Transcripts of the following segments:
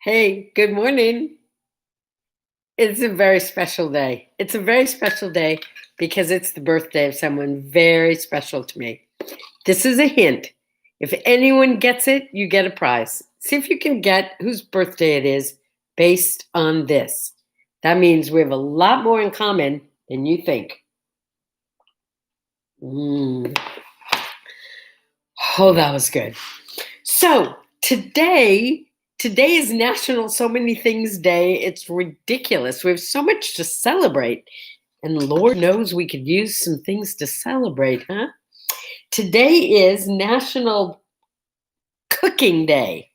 Hey, good morning. It's a very special day. It's a very special day because it's the birthday of someone very special to me. This is a hint. If anyone gets it, you get a prize. See if you can get whose birthday it is based on this. That means we have a lot more in common than you think. Mm. Oh, that was good. So today is National So Many Things Day. It's ridiculous. We have so much to celebrate. And Lord knows we could use some things to celebrate, huh? Today is National Cooking Day.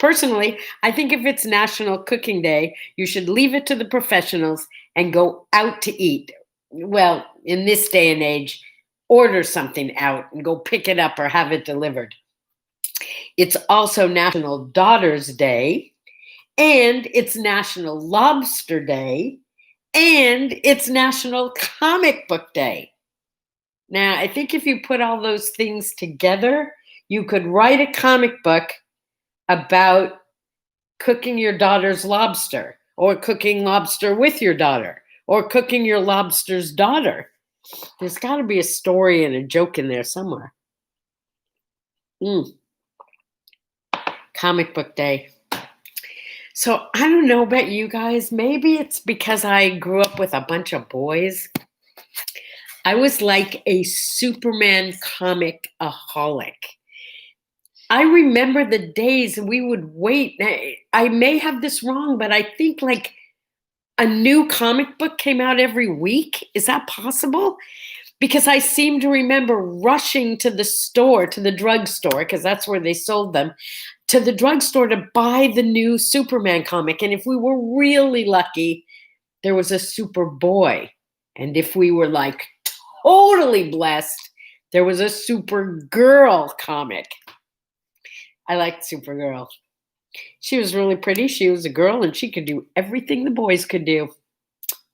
Personally, I think if it's National Cooking Day, you should leave it to the professionals and go out to eat. Well, in this day and age, order something out and go pick it up or have it delivered. It's also National Daughters Day, and it's National Lobster Day, and it's National Comic Book Day. Now, I think if you put all those things together, you could write a comic book about cooking your daughter's lobster, or cooking lobster with your daughter, or cooking your lobster's daughter. There's got to be a story and a joke in there somewhere. Comic Book Day. So I don't know about you guys. Maybe it's because I grew up with a bunch of boys. I was like a Superman comic-aholic. I remember the days we would wait. I may have this wrong, but I think like a new comic book came out every week. Is that possible? Because I seem to remember rushing to the store, to the drugstore, because that's where they sold them, to the drugstore to buy the new Superman comic. And if we were really lucky, there was a Superboy. And if we were like totally blessed, there was a Supergirl comic. I liked Supergirl. She was really pretty. She was a girl and she could do everything the boys could do.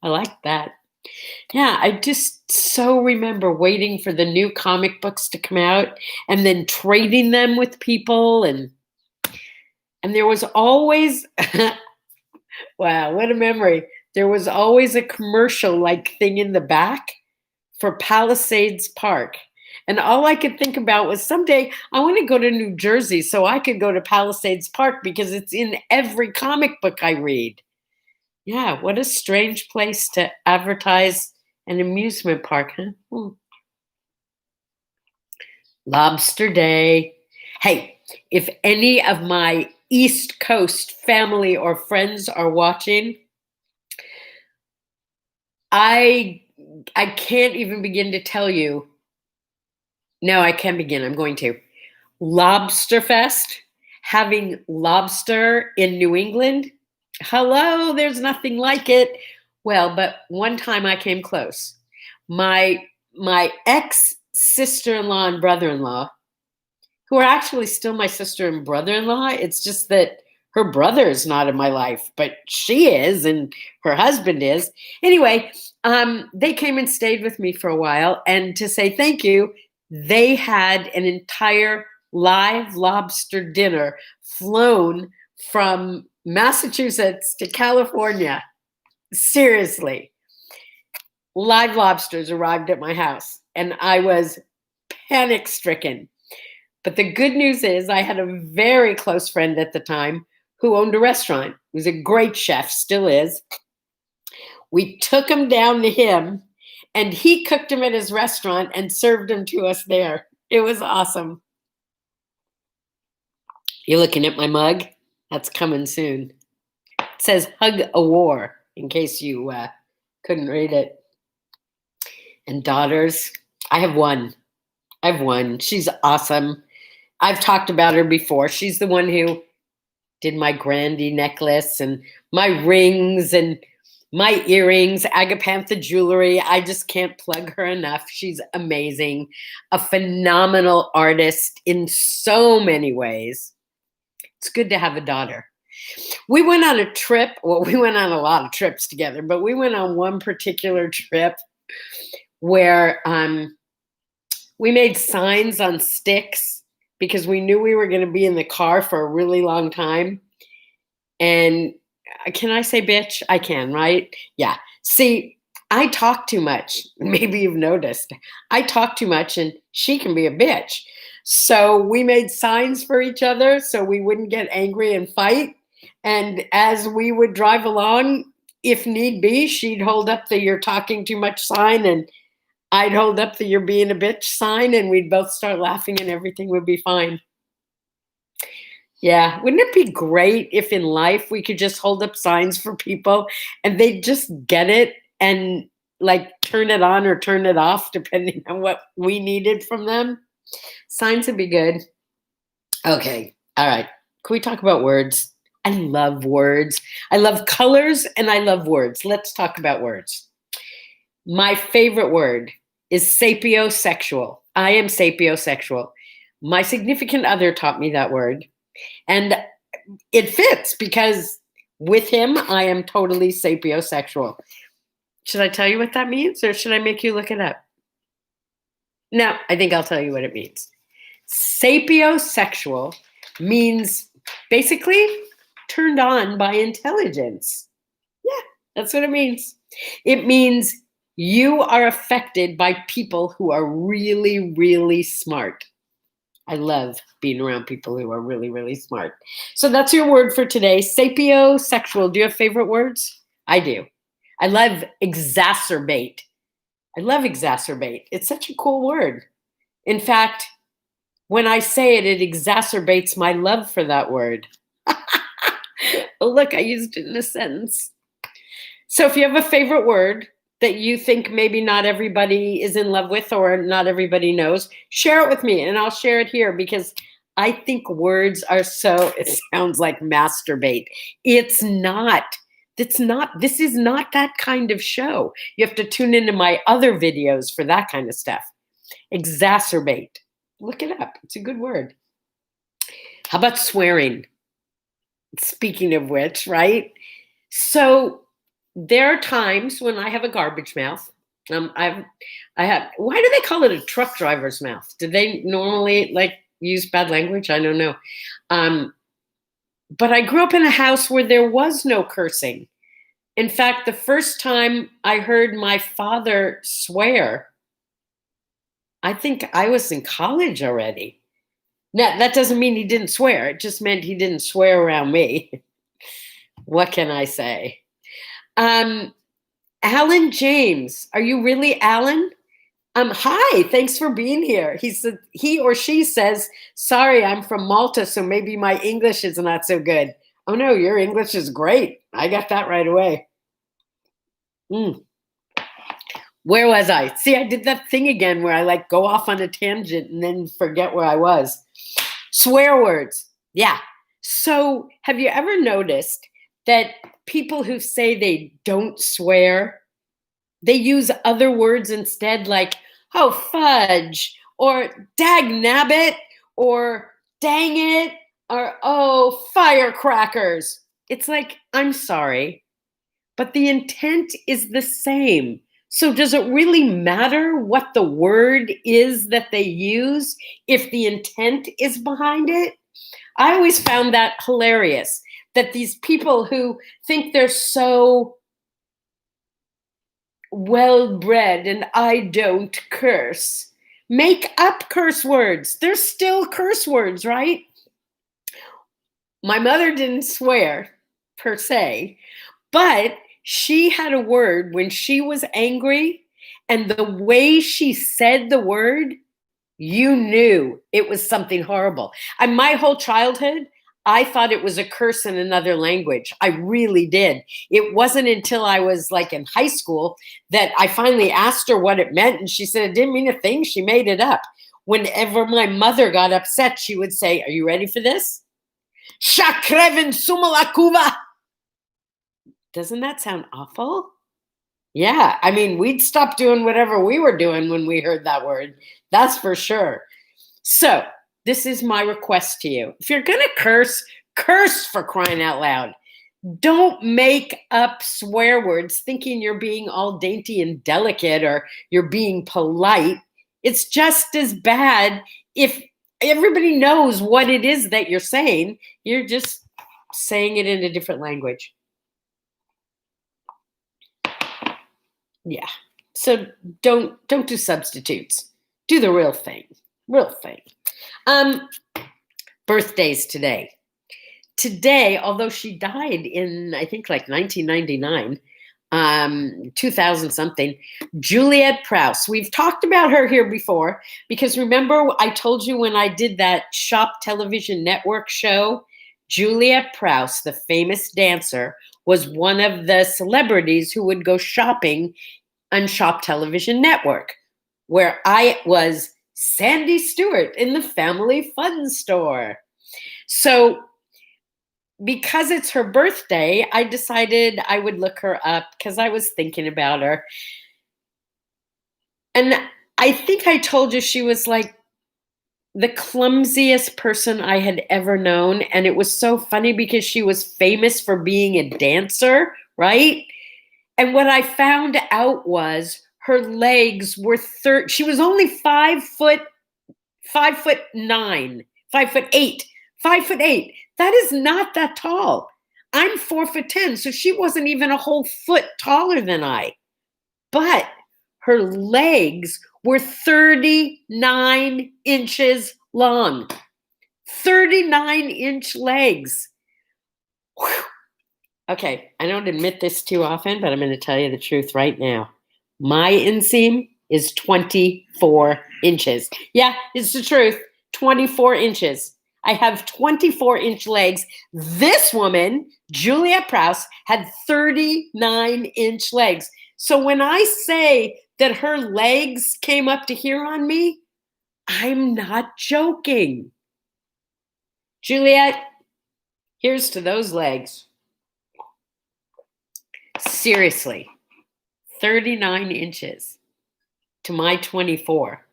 I liked that. Yeah, I just so remember waiting for the new comic books to come out and then trading them with people, and there was always wow, what a memory. There was always a commercial like thing in the back for Palisades Park. And all I could think about was someday I want to go to New Jersey so I could go to Palisades Park because it's in every comic book I read. Yeah, what a strange place to advertise an amusement park, huh? Lobster Day. Hey, if any of my East Coast family or friends are watching, I can't even begin to tell you. No, I can begin. I'm going to. Lobster Fest, having lobster in New England. Hello, there's nothing like it. Well, but one time I came close. My ex sister-in-law and brother-in-law, who are actually still my sister and brother-in-law. It's just that her brother is not in my life, but she is, and her husband is. Anyway, they came and stayed with me for a while, and to say thank you, they had an entire live lobster dinner flown from Massachusetts to California. Seriously. Live lobsters arrived at my house, and I was panic stricken. But the good news is I had a very close friend at the time who owned a restaurant. He was a great chef, still is. We took him down to him, and he cooked them at his restaurant and served them to us there. It was awesome. You're looking at my mug? That's coming soon. It says Hug a War, in case you couldn't read it. And daughters, I have one. She's awesome. I've talked about her before. She's the one who did my Grandy necklace and my rings and my earrings, Agapantha jewelry. I just can't plug her enough. She's amazing, a phenomenal artist in so many ways. It's good to have a daughter. We went on a trip. Well, we went on a lot of trips together, but we went on one particular trip where we made signs on sticks because we knew we were going to be in the car for a really long time. And can I say bitch? I can, right? Yeah. See, I talk too much. Maybe you've noticed. I talk too much and she can be a bitch. So we made signs for each other so we wouldn't get angry and fight. And as we would drive along, if need be, she'd hold up the "you're talking too much" sign, and I'd hold up the "you're being a bitch" sign, and we'd both start laughing and everything would be fine. Yeah. Wouldn't it be great if in life we could just hold up signs for people and they'd just get it and like turn it on or turn it off depending on what we needed from them? Signs would be good. Okay. All right. Can we talk about words? I love words. I love colors and I love words. Let's talk about words. My favorite word is sapiosexual. I am sapiosexual. My significant other taught me that word. And it fits because with him, I am totally sapiosexual. Should I tell you what that means or should I make you look it up? No, I think I'll tell you what it means. Sapiosexual means basically turned on by intelligence. Yeah, that's what it means. It means you are affected by people who are really, really smart. I love being around people who are really, really smart. So that's your word for today, sapiosexual. Do you have favorite words? I do. I love exacerbate. I love exacerbate. It's such a cool word. In fact, when I say it, it exacerbates my love for that word. Oh, look, I used it in a sentence. So if you have a favorite word that you think maybe not everybody is in love with or not everybody knows, share it with me and I'll share it here because I think words are so, it sounds like masturbate. It's not. This is not that kind of show. You have to tune into my other videos for that kind of stuff. Exacerbate. Look it up. It's a good word. How about swearing? Speaking of which, right? So there are times when I have a garbage mouth. I have. Why do they call it a truck driver's mouth? Do they normally like use bad language? I don't know. But I grew up in a house where there was no cursing. In fact, the first time I heard my father swear, I think I was in college already. Now, that doesn't mean he didn't swear. It just meant he didn't swear around me. What can I say? Alan James, are you really Alan? Hi, thanks for being here. He or she says, sorry, I'm from Malta, so maybe my English is not so good. Oh no, your English is great. I got that right away. Where was I? See, I did that thing again where I like go off on a tangent and then forget where I was. Swear words. Yeah. So have you ever noticed that people who say they don't swear, they use other words instead, like, oh, fudge, or dag nabbit, or dang it, or oh, firecrackers. It's like, I'm sorry, but the intent is the same. So does it really matter what the word is that they use if the intent is behind it? I always found that hilarious, that these people who think they're so well-bred and I don't curse, make up curse words. They're still curse words, right? My mother didn't swear per se, but she had a word when she was angry, and the way she said the word, you knew it was something horrible. And my whole childhood, I thought it was a curse in another language. I really did. It wasn't until I was like in high school that I finally asked her what it meant, and she said it didn't mean a thing. She made it up. Whenever my mother got upset, she would say, are you ready for this? Shakreven sumalakuva. Doesn't that sound awful? Yeah, I mean, we'd stop doing whatever we were doing when we heard that word. That's for sure. So this is my request to you. If you're going to curse, curse for crying out loud. Don't make up swear words thinking you're being all dainty and delicate or you're being polite. It's just as bad if everybody knows what it is that you're saying. You're just saying it in a different language. Yeah. So don't do substitutes. Do the real thing. Real thing. Birthdays today. Today, although she died in, I think, like 1999, 2000 something, Juliet Prowse. We've talked about her here before because remember I told you when I did that Shop Television Network show, Juliet Prowse, the famous dancer, was one of the celebrities who would go shopping on Shop Television Network, where I was Sandye Stewart in the Family Fun Store. So because it's her birthday, I decided I would look her up because I was thinking about her. And I think I told you she was like the clumsiest person I had ever known. And it was so funny because she was famous for being a dancer, right? And what I found out was her legs were she was only 5'9", 5'8", 5'8". That is not that tall. I'm 4'10", so she wasn't even a whole foot taller than I. But her legs were 39 inches long. 39-inch legs. Whew. Okay, I don't admit this too often, but I'm going to tell you the truth right now. My inseam is 24 inches. Yeah, it's the truth. 24 inches. I have 24-inch legs. This woman, Juliet Prowse, had 39-inch legs. So when I say that her legs came up to here on me, I'm not joking. Juliet, here's to those legs. Seriously, 39 inches to my 24.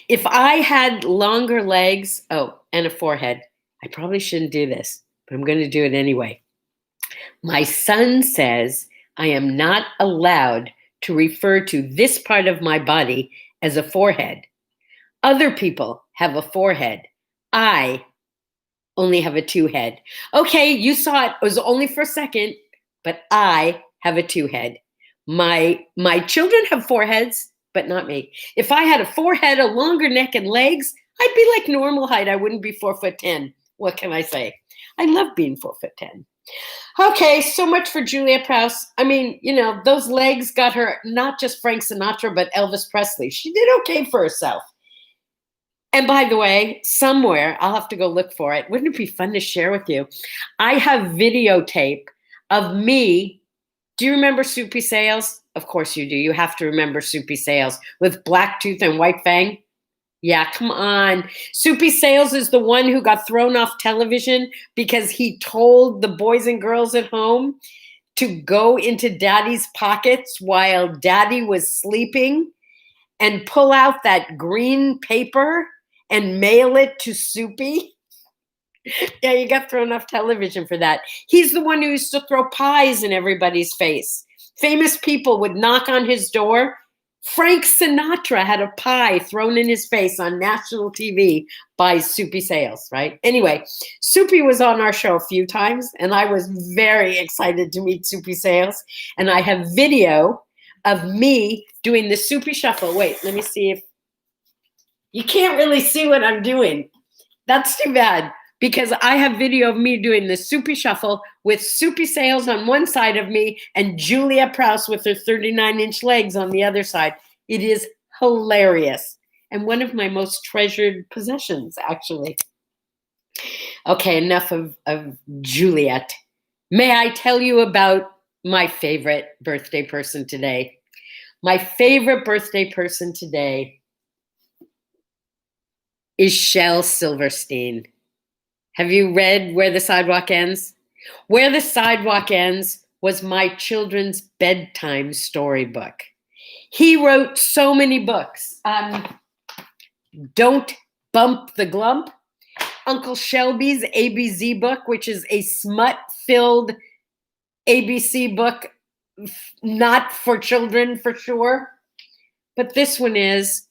If I had longer legs, and a forehead, I probably shouldn't do this, but I'm going to do it anyway. My son says I am not allowed to refer to this part of my body as a forehead. Other people have a forehead. I only have a two-head. Okay, you saw it. It was only for a second, but I have a two-head. My children have foreheads, but not me. If I had a forehead, a longer neck, and legs, I'd be like normal height. I wouldn't be 4'10". What can I say? I love being 4'10". Okay, so much for Juliet Prowse. I mean, those legs got her not just Frank Sinatra, but Elvis Presley. She did okay for herself. And by the way, somewhere, I'll have to go look for it. Wouldn't it be fun to share with you? I have videotape of me. Do you remember Soupy Sales? Of course you do. You have to remember Soupy Sales with Black Tooth and White Fang. Yeah, come on. Soupy Sales is the one who got thrown off television because he told the boys and girls at home to go into Daddy's pockets while Daddy was sleeping and pull out that green paper and mail it to Soupy. Yeah, you got thrown off television for that. He's the one who used to throw pies in everybody's face. Famous people would knock on his door. Frank Sinatra had a pie thrown in his face on national TV by Soupy Sales, right? Anyway, Soupy was on our show a few times, and I was very excited to meet Soupy Sales. And I have video of me doing the Soupy Shuffle. Wait, let me see if you can't really see what I'm doing. That's too bad, because I have video of me doing the Soupy Shuffle with Soupy Sales on one side of me and Juliet Prowse with her 39-inch legs on the other side. It is hilarious and one of my most treasured possessions, actually. Okay, enough of Juliet. May I tell you about my favorite birthday person today? My favorite birthday person today is Shel Silverstein. Have you read Where the Sidewalk Ends? Where the Sidewalk Ends was my children's bedtime storybook. He wrote so many books. Don't Bump the Glump, Uncle Shelby's ABC book, which is a smut-filled ABC book, not for children for sure. But this one is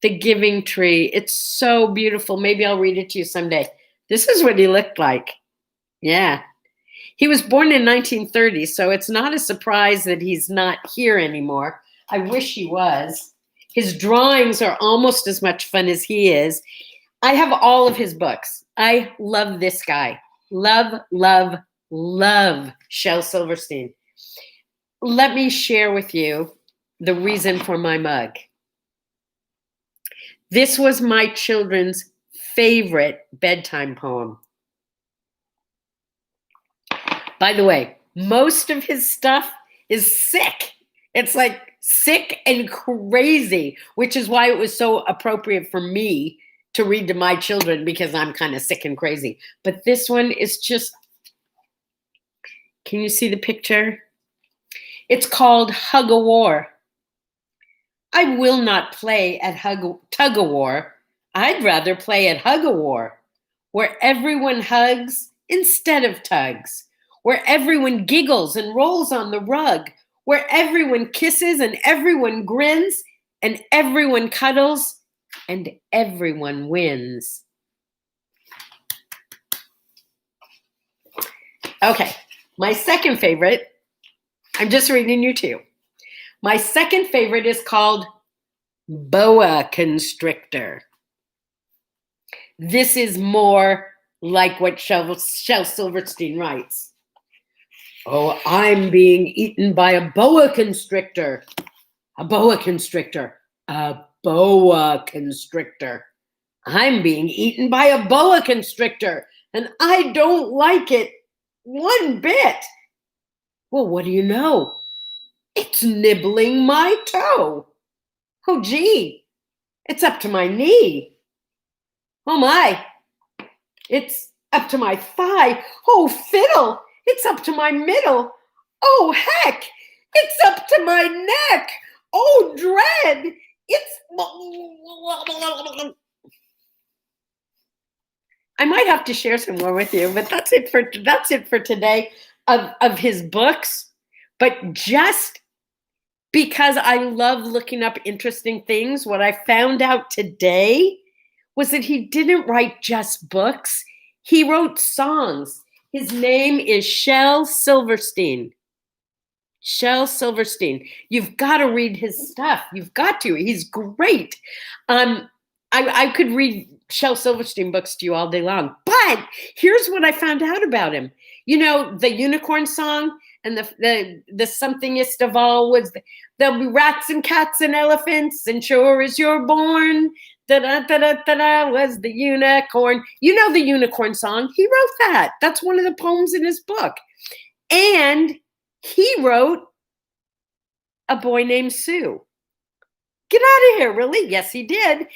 The Giving Tree. It's so beautiful. Maybe I'll read it to you someday. This is what he looked like. Yeah, He was born in 1930, so it's not a surprise that he's not here anymore. I wish he was. His drawings are almost as much fun as he is. I have all of his books. I love this guy. Love, love, love Shel Silverstein. Let me share with you the reason for my mug. This was my children's favorite bedtime poem. By the way, most of his stuff is sick. It's like sick and crazy, which is why it was so appropriate for me to read to my children, because I'm kind of sick and crazy. But this one is just, can you see the picture? It's called Hug a War. I will not play at tug a war. I'd rather play at Hug a War, where everyone hugs instead of tugs, where everyone giggles and rolls on the rug, where everyone kisses and everyone grins and everyone cuddles and everyone wins. Okay, my second favorite, I'm just reading you two. My second favorite is called Boa Constrictor. This is more like what Shel Silverstein writes. Oh, I'm being eaten by a boa constrictor. A boa constrictor. A boa constrictor. I'm being eaten by a boa constrictor, and I don't like it one bit. Well, what do you know? It's nibbling my toe. Oh, gee, it's up to my knee. Oh, my, it's up to my thigh. Oh, fiddle, it's up to my middle. Oh, heck, it's up to my neck. Oh, dread, it's... I might have to share some more with you, but that's it for today of his books. But just because I love looking up interesting things, what I found out today was that he didn't write just books. He wrote songs. His name is Shel Silverstein. Shel Silverstein. You've got to read his stuff. You've got to. He's great. I could read Shel Silverstein books to you all day long. But here's what I found out about him. You know, the unicorn song and the somethingest of all was there'll be rats and cats and elephants, and sure as you're born, da-da-da-da-da-da was the unicorn. You know the unicorn song. He wrote that. That's one of the poems in his book. And he wrote A Boy Named Sue. Get out of here, really? Yes, he did.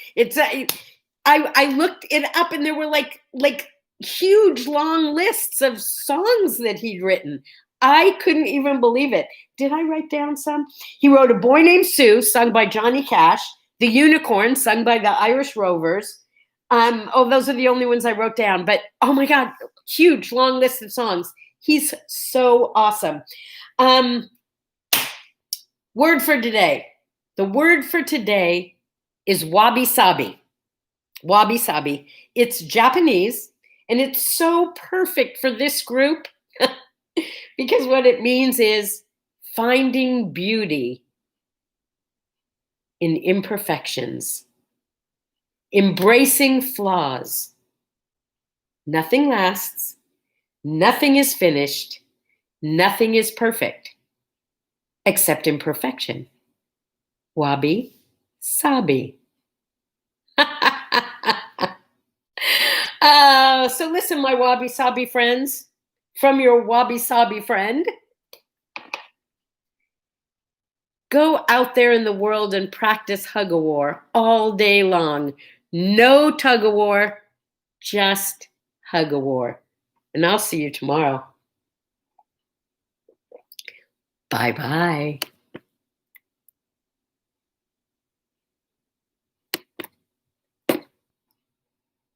I looked it up, and there were like huge long lists of songs that he'd written. I couldn't even believe it. Did I write down some? He wrote A Boy Named Sue, sung by Johnny Cash. The Unicorn, sung by the Irish Rovers. Those are the only ones I wrote down. But oh my God, huge long list of songs. He's so awesome. Word for today. The word for today is wabi-sabi. Wabi-sabi. It's Japanese, and it's so perfect for this group because what it means is finding beauty in imperfections, embracing flaws. Nothing lasts, nothing is finished, nothing is perfect, except imperfection. Wabi-sabi. So listen, my wabi-sabi friends, from your wabi-sabi friend, go out there in the world and practice hug-a-war all day long. No tug-a-war, just hug-a-war. And I'll see you tomorrow. Bye-bye.